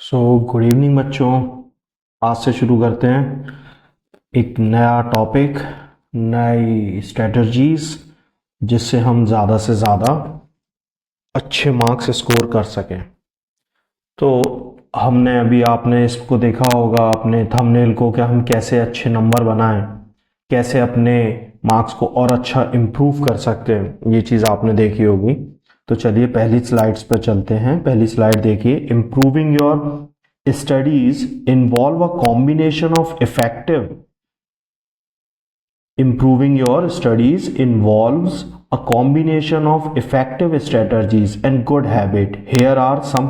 Good evening बच्चों। आज से शुरू करते हैं एक नया टॉपिक, नई स्ट्रेटजीज, जिससे हम ज़्यादा से ज़्यादा अच्छे मार्क्स स्कोर कर सकें। तो हमने अभी, आपने इसको देखा होगा अपने थंबनेल को, कि हम कैसे अच्छे नंबर बनाएं, कैसे अपने मार्क्स को और अच्छा इम्प्रूव कर सकते हैं, ये चीज़ आपने देखी होगी। तो चलिए पहली स्लाइड्स पर चलते हैं। पहली स्लाइड देखिए। Improving your studies involve a combination of effective Improving your studies involves a combination of effective strategies and good habit. Here are some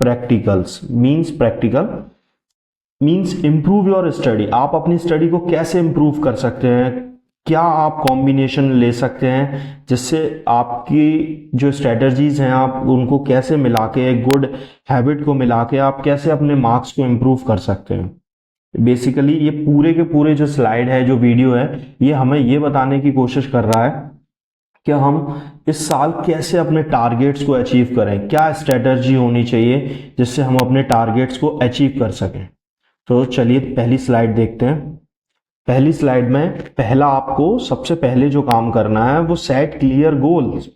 practicals. Means improve your study. आप अपनी स्टडी को कैसे improve कर सकते हैं, क्या आप कॉम्बिनेशन ले सकते हैं जिससे आपकी जो स्ट्रेटजीज हैं आप उनको कैसे मिला के, गुड हैबिट को मिला के आप कैसे अपने मार्क्स को इम्प्रूव कर सकते हैं। बेसिकली ये पूरे के पूरे जो स्लाइड है, जो वीडियो है, ये हमें ये बताने की कोशिश कर रहा है कि हम इस साल कैसे अपने टारगेट्स को अचीव करें, क्या स्ट्रेटजी होनी चाहिए जिससे हम अपने टारगेट्स को अचीव कर सकें। तो चलिए पहली स्लाइड देखते हैं। पहली स्लाइड में पहला आपको सबसे पहले जो काम करना है वो सेट क्लियर गोल्स।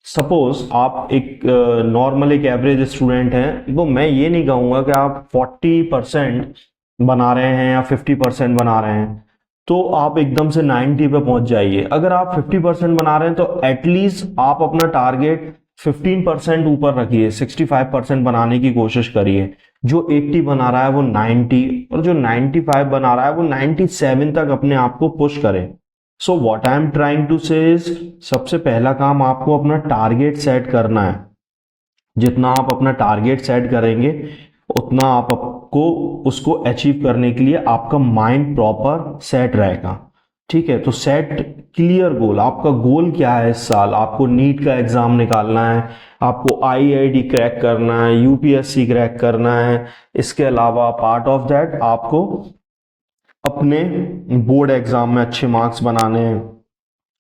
सपोज आप एक नॉर्मल एक एवरेज स्टूडेंट हैं, तो मैं ये नहीं कहूँगा कि आप 40% बना रहे हैं या 50% बना रहे हैं तो आप एकदम से 90 पे पहुंच जाइए। अगर आप 50% बना रहे हैं तो एटलीस्ट आप अपना टारगेट 15% ऊपर रखिए, 65% बनाने की कोशिश करिए। जो 80 बना रहा है वो 90, और जो 95 बना रहा है वो 97 तक अपने आप को पुश करें। So what I am trying to say is, सबसे पहला काम आपको अपना टारगेट सेट करना है। जितना आप अपना टारगेट सेट करेंगे उतना आपको उसको अचीव करने के लिए आपका माइंड प्रॉपर सेट रहेगा। ठीक है, तो सेट क्लियर गोल। आपका गोल क्या है इस साल? आपको नीट का एग्जाम निकालना है, आपको आईआईटी क्रैक करना है, यूपीएससी क्रैक करना है। इसके अलावा पार्ट ऑफ दैट आपको अपने बोर्ड एग्जाम में अच्छे मार्क्स बनाने हैं।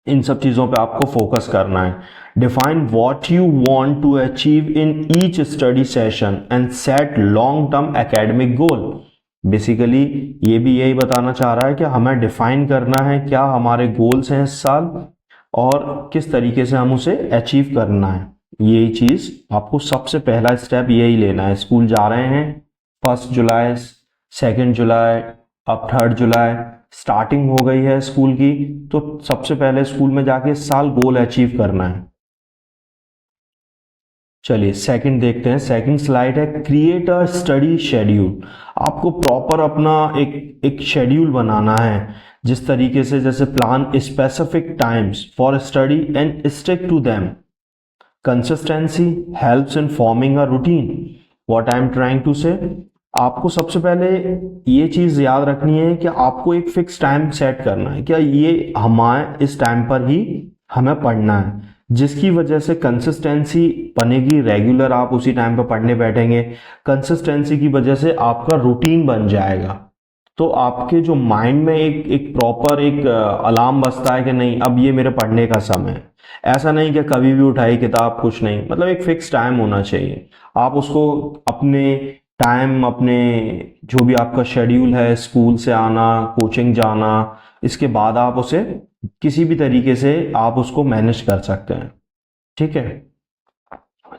इन सब चीज़ों पे आपको फोकस करना है। Define what you want to achieve in each study session and set long term academic goal. Basically ये भी यही बताना चाह रहा है कि हमें डिफाइन करना है क्या हमारे गोल्स हैं इस साल और किस तरीके से हम उसे अचीव करना है। यही चीज़ आपको सबसे पहला स्टेप यही लेना है। स्कूल जा रहे हैं, 1 जुलाई, 2 जुलाई, अब 3 जुलाई स्टार्टिंग हो गई है स्कूल की, तो सबसे पहले स्कूल में जाके इस साल गोल अचीव करना है। चलिए सेकंड देखते हैं। सेकंड स्लाइड है क्रिएट अ स्टडी शेड्यूल। आपको प्रॉपर अपना एक शेड्यूल बनाना है, जिस तरीके से, जैसे plan specific times for study and stick to them. Consistency helps in forming a routine. What I am trying to say, आपको सबसे पहले ये चीज याद रखनी है कि आपको एक फिक्स टाइम सेट करना है, क्या ये हमारे इस टाइम पर ही हमें पढ़ना है, जिसकी वजह से कंसिस्टेंसी बनेगी। रेगुलर आप उसी टाइम पर पढ़ने बैठेंगे, कंसिस्टेंसी की वजह से आपका रूटीन बन जाएगा। तो आपके जो माइंड में एक प्रॉपर एक अलार्म बजता है कि नहीं अब ये मेरे पढ़ने का समय है। ऐसा नहीं कि कभी भी उठाई किताब, कुछ नहीं, मतलब एक फिक्स टाइम होना चाहिए। आप उसको अपने टाइम, अपने जो भी आपका शेड्यूल है, स्कूल से आना, कोचिंग जाना, इसके बाद आप उसे किसी भी तरीके से आप उसको मैनेज कर सकते हैं। ठीक है,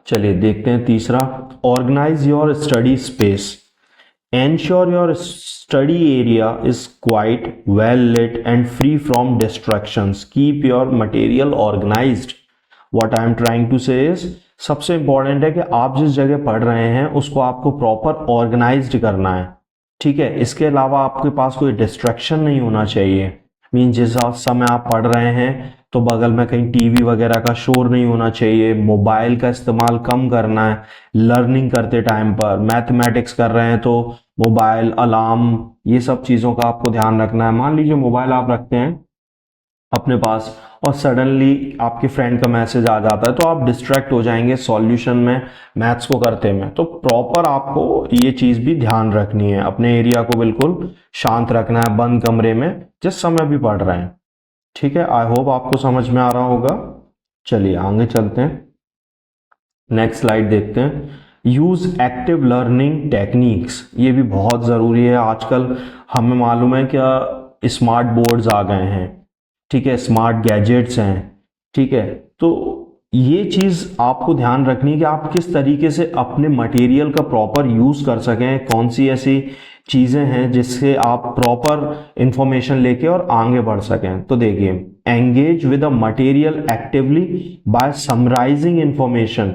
चलिए देखते हैं तीसरा। Organise your study space. Ensure your study area is quiet, well lit and free from distractions. Keep your material organized. What I am trying to say is, सबसे इंपॉर्टेंट है कि आप जिस जगह पढ़ रहे हैं उसको आपको प्रॉपर ऑर्गेनाइज्ड करना है। ठीक है, इसके अलावा आपके पास कोई डिस्ट्रैक्शन नहीं होना चाहिए। मीन जिस समय आप पढ़ रहे हैं तो बगल में कहीं टीवी वगैरह का शोर नहीं होना चाहिए, मोबाइल का इस्तेमाल कम करना है। लर्निंग करते टाइम पर मैथमेटिक्स कर रहे हैं तो मोबाइल, अलार्म, ये सब चीज़ों का आपको ध्यान रखना है। मान लीजिए मोबाइल आप रखते हैं अपने पास और सडनली आपके फ्रेंड का मैसेज आ जाता है तो आप डिस्ट्रैक्ट हो जाएंगे सॉल्यूशन में, मैथ्स को करते में। तो प्रॉपर आपको ये चीज़ भी ध्यान रखनी है, अपने एरिया को बिल्कुल शांत रखना है, बंद कमरे में जिस समय भी पढ़ रहे हैं। ठीक है, आई होप आपको समझ में आ रहा होगा। चलिए आगे चलते हैं, नेक्स्ट स्लाइड देखते हैं। यूज़ एक्टिव लर्निंग टेक्निक्स, ये भी बहुत ज़रूरी है। आजकल हमें मालूम है क्या स्मार्ट बोर्ड्स आ गए हैं, ठीक है, स्मार्ट गैजेट्स हैं, ठीक है। तो ये चीज़ आपको ध्यान रखनी है कि आप किस तरीके से अपने मटेरियल का प्रॉपर यूज़ कर सकें, कौन सी ऐसी चीज़ें हैं जिससे आप प्रॉपर इंफॉर्मेशन लेके और आगे बढ़ सकें। तो देखिए, engage with a material actively by summarising information,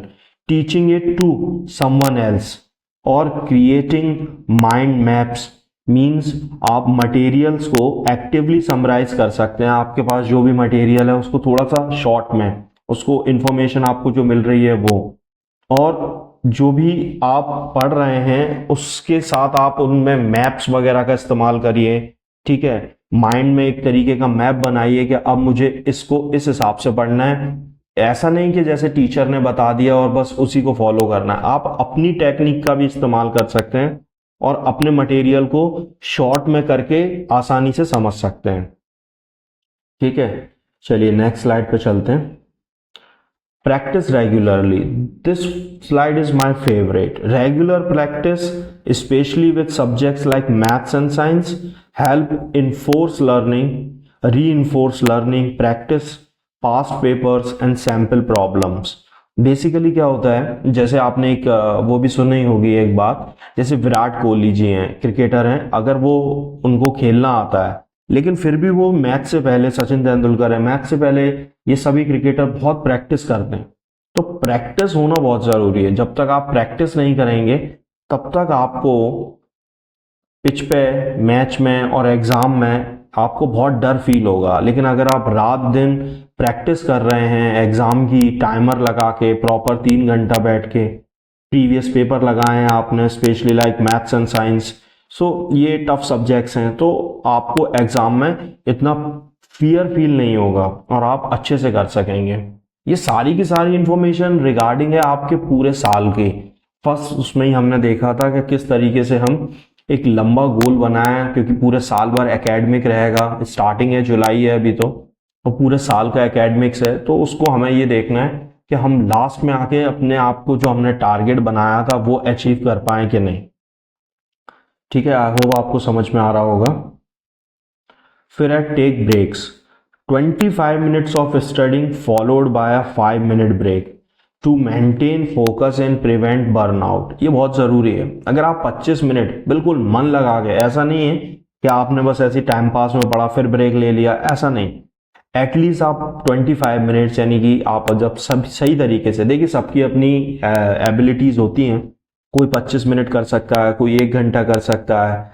teaching it to someone else और क्रिएटिंग माइंड मैप्स। मीन्स आप मटेरियल्स को एक्टिवली समराइज कर सकते हैं। आपके पास जो भी मटेरियल है उसको थोड़ा सा शॉर्ट में, उसको इंफॉर्मेशन आपको जो मिल रही है वो, और जो भी आप पढ़ रहे हैं उसके साथ आप उनमें मैप्स वगैरह का इस्तेमाल करिए, ठीक है। माइंड में एक तरीके का मैप बनाइए कि अब मुझे इसको इस हिसाब से पढ़ना है। ऐसा नहीं कि जैसे टीचर ने बता दिया और बस उसी को फॉलो करना है। आप अपनी टेक्निक का भी इस्तेमाल कर सकते हैं और अपने मटेरियल को शॉर्ट में करके आसानी से समझ सकते हैं, ठीक है। चलिए नेक्स्ट स्लाइड पे चलते हैं। Practice regularly. This slide is my favorite. Regular practice, especially with subjects like maths and science, help enforce learning, reinforce learning, practice past papers and sample problems. Basically क्या होता है, जैसे आपने एक वो भी सुनी होगी एक बात, जैसे विराट कोहली जी हैं, क्रिकेटर हैं, अगर वो उनको खेलना आता है लेकिन फिर भी वो मैच से पहले, सचिन तेंदुलकर है, मैच से पहले ये सभी क्रिकेटर बहुत प्रैक्टिस करते हैं। तो प्रैक्टिस होना बहुत जरूरी है। जब तक आप प्रैक्टिस नहीं करेंगे तब तक आपको पिच पे, मैच में और एग्जाम में आपको बहुत डर फील होगा। लेकिन अगर आप रात दिन प्रैक्टिस कर रहे हैं, एग्जाम की टाइमर लगा के प्रॉपर 3 घंटा बैठ के, प्रीवियस पेपर लगाए हैं आपने, specially like maths and science, so ये टफ सब्जेक्ट्स हैं, तो आपको एग्जाम में इतना फियर फील नहीं होगा और आप अच्छे से कर सकेंगे। ये सारी की सारी इंफॉर्मेशन रिगार्डिंग है आपके पूरे साल की। फर्स्ट उसमें ही हमने देखा था कि किस तरीके से हम एक लंबा गोल बनाया, क्योंकि पूरे साल भर एकेडमिक रहेगा, स्टार्टिंग है, जुलाई है अभी तो पूरे साल का एकेडमिक्स है। तो उसको हमें ये देखना है कि हम लास्ट में आके अपने आप को जो हमने टारगेट बनाया था वो अचीव कर पाए कि नहीं, ठीक है। आई होप आपको समझ में आ रहा होगा। फिर है take breaks, 25 minutes of studying followed by a 5 minute break to maintain focus and prevent burnout. ये बहुत ज़रूरी है। अगर आप 25 मिनट बिल्कुल मन लगा के, ऐसा नहीं है कि आपने बस ऐसी टाइम पास में पढ़ा फिर ब्रेक ले लिया, ऐसा नहीं। एटलीस्ट आप 25 मिनट्स, यानी कि आप जब सब सही तरीके से, देखिए सबकी अपनी एबिलिटीज़ होती हैं, कोई 25 मिनट कर सकता है, कोई 1 घंटा कर सकता है,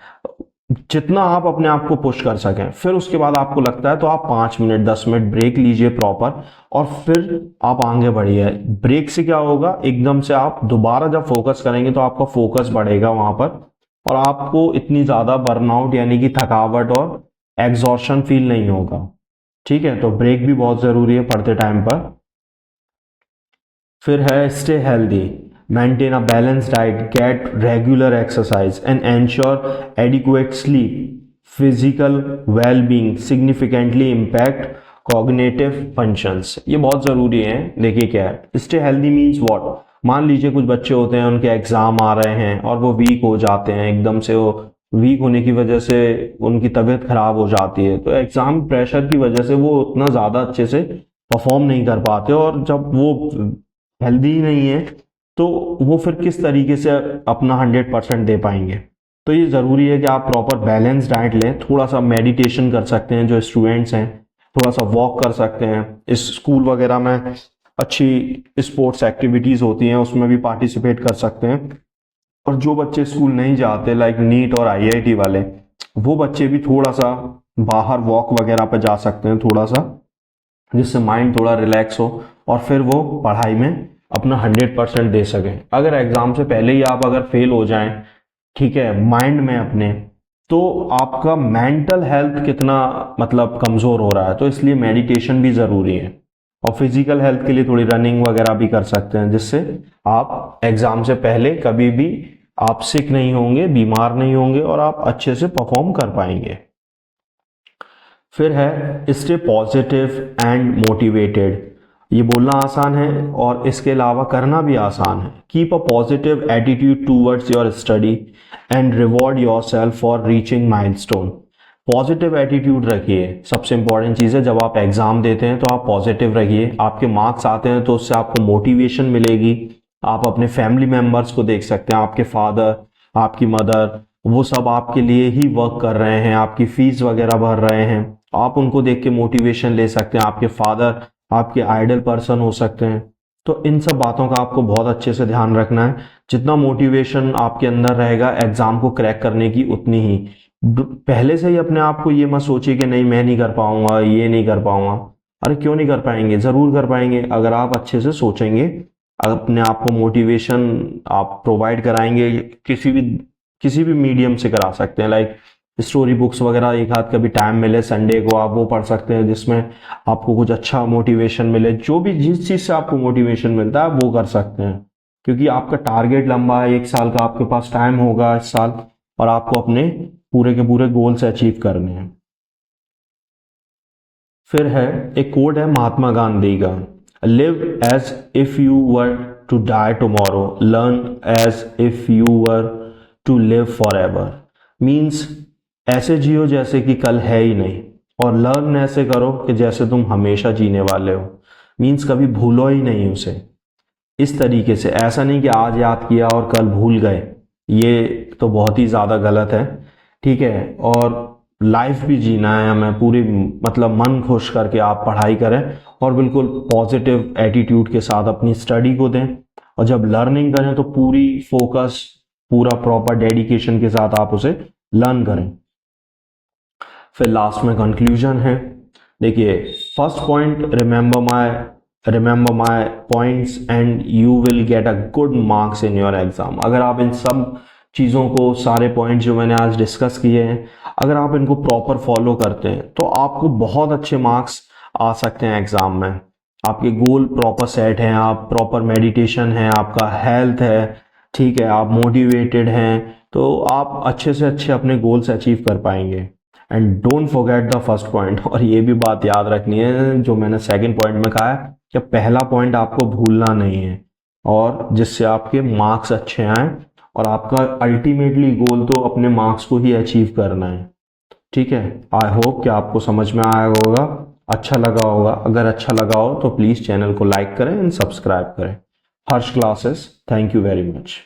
जितना आप अपने आप को पुश कर सकें। फिर उसके बाद आपको लगता है तो आप 5 मिनट 10 मिनट ब्रेक लीजिए प्रॉपर, और फिर आप आगे बढ़िए। ब्रेक से क्या होगा, एकदम से आप दोबारा जब फोकस करेंगे तो आपका फोकस बढ़ेगा वहां पर, और आपको इतनी ज्यादा बर्नआउट यानी कि थकावट और एग्जॉर्शन फील नहीं होगा, ठीक है। तो ब्रेक भी बहुत जरूरी है पढ़ते टाइम पर। फिर है stay healthy, maintain a balanced diet, get regular exercise and ensure adequate sleep. Physical well-being significantly impact cognitive functions. ये बहुत ज़रूरी है। देखिए क्या है, stay healthy means what? मान लीजिए कुछ बच्चे होते हैं, उनके एग्ज़ाम आ रहे हैं और वो वीक हो जाते हैं, एकदम से वो वीक होने की वजह से उनकी तबीयत खराब हो जाती है। तो एग्ज़ाम प्रेशर की वजह से वो उतना ज़्यादा अच्छे से परफॉर्म नहीं कर पाते, और जब वो हेल्दी नहीं है तो वो फिर किस तरीके से अपना 100% दे पाएंगे। तो ये ज़रूरी है कि आप प्रॉपर बैलेंस डाइट लें, थोड़ा सा मेडिटेशन कर सकते हैं जो स्टूडेंट्स हैं, थोड़ा सा वॉक कर सकते हैं। इस स्कूल वगैरह में अच्छी स्पोर्ट्स एक्टिविटीज़ होती हैं, उसमें भी पार्टिसिपेट कर सकते हैं। और जो बच्चे स्कूल नहीं जाते, लाइक नीट और IIT वाले, वो बच्चे भी थोड़ा सा बाहर वॉक वगैरह पे जा सकते हैं थोड़ा सा, जिससे माइंड थोड़ा रिलैक्स हो और फिर वो पढ़ाई में अपना 100% दे सकें। अगर एग्जाम से पहले ही आप अगर फेल हो जाएं, ठीक है, माइंड में अपने, तो आपका मेंटल हेल्थ कितना मतलब कमज़ोर हो रहा है। तो इसलिए मेडिटेशन भी ज़रूरी है, और फिजिकल हेल्थ के लिए थोड़ी रनिंग वगैरह भी कर सकते हैं, जिससे आप एग्ज़ाम से पहले कभी भी आप सिक नहीं होंगे, बीमार नहीं होंगे, और आप अच्छे से परफॉर्म कर पाएंगे। फिर है स्टे पॉजिटिव एंड मोटिवेटेड, ये बोलना आसान है और इसके अलावा करना भी आसान है। Keep a positive attitude towards your study and reward your self for reaching milestone. Positive attitude रखिए, सबसे इंपॉर्टेंट चीज़ है। जब आप एग्ज़ाम देते हैं तो आप पॉजिटिव रहिए, आपके मार्क्स आते हैं तो उससे आपको मोटिवेशन मिलेगी। आप अपने फैमिली मेम्बर्स को देख सकते हैं, आपके फादर, आपकी मदर, वो सब आपके लिए ही वर्क कर रहे हैं, आपकी फीस वगैरह भर रहे हैं। आप उनको देख के मोटिवेशन ले सकते हैं। आपके फादर आपके आइडल पर्सन हो सकते हैं। तो इन सब बातों का आपको बहुत अच्छे से ध्यान रखना है। जितना मोटिवेशन आपके अंदर रहेगा एग्जाम को क्रैक करने की, उतनी ही पहले से ही अपने आप को ये मत सोचिए कि नहीं मैं नहीं कर पाऊंगा, ये नहीं कर पाऊंगा। अरे क्यों नहीं कर पाएंगे, जरूर कर पाएंगे अगर आप अच्छे से सोचेंगे। अपने आप को मोटिवेशन आप प्रोवाइड कराएंगे, किसी भी मीडियम से करा सकते हैं। लाइक स्टोरी बुक्स वगैरह, एक आध कभी टाइम मिले संडे को आप वो पढ़ सकते हैं, जिसमें आपको कुछ अच्छा मोटिवेशन मिले। जो भी जिस चीज़ से आपको मोटिवेशन मिलता है वो कर सकते हैं, क्योंकि आपका टारगेट लंबा है, 1 साल का आपके पास टाइम होगा इस साल, और आपको अपने पूरे के पूरे गोल्स अचीव करने हैं। फिर है एक कोड है महात्मा गांधी का, live as if you were to die tomorrow, learn as if you were to live forever. Means ऐसे जियो जैसे कि कल है ही नहीं, और लर्न ऐसे करो कि जैसे तुम हमेशा जीने वाले हो। मीन्स कभी भूलो ही नहीं उसे। इस तरीके से, ऐसा नहीं कि आज याद किया और कल भूल गए, ये तो बहुत ही ज़्यादा गलत है। ठीक है, और लाइफ भी जीना है हमें पूरी, मतलब मन खुश करके आप पढ़ाई करें और बिल्कुल पॉजिटिव एटीट्यूड के साथ अपनी स्टडी को दें। और जब लर्निंग करें तो पूरी फोकस, पूरा प्रॉपर डेडिकेशन के साथ आप उसे लर्न करें। फिर लास्ट में कंक्लूजन है। देखिए, first point, remember my points and you will get a good marks in your exam. अगर आप इन सब चीज़ों को, सारे पॉइंट जो मैंने आज डिस्कस किए हैं, अगर आप इनको प्रॉपर फॉलो करते हैं तो आपको बहुत अच्छे मार्क्स आ सकते हैं एग्जाम में। आपके गोल प्रॉपर सेट हैं, आप प्रॉपर मेडिटेशन है, आपका हेल्थ है, ठीक है, आप मोटिवेटेड हैं, तो आप अच्छे से अच्छे अपने गोल्स अचीव कर पाएंगे। And don't forget the first point. और ये भी बात याद रखनी है जो मैंने सेकंड पॉइंट में कहा है, कि पहला पॉइंट आपको भूलना नहीं है, और जिससे आपके मार्क्स अच्छे आए, और आपका अल्टीमेटली गोल तो अपने मार्क्स को ही अचीव करना है। ठीक है, आई होप कि आपको समझ में आया होगा, अच्छा लगा होगा। अगर अच्छा लगा हो तो प्लीज़ चैनल को लाइक करें एंड सब्सक्राइब करें। Harsh classes, thank you very much.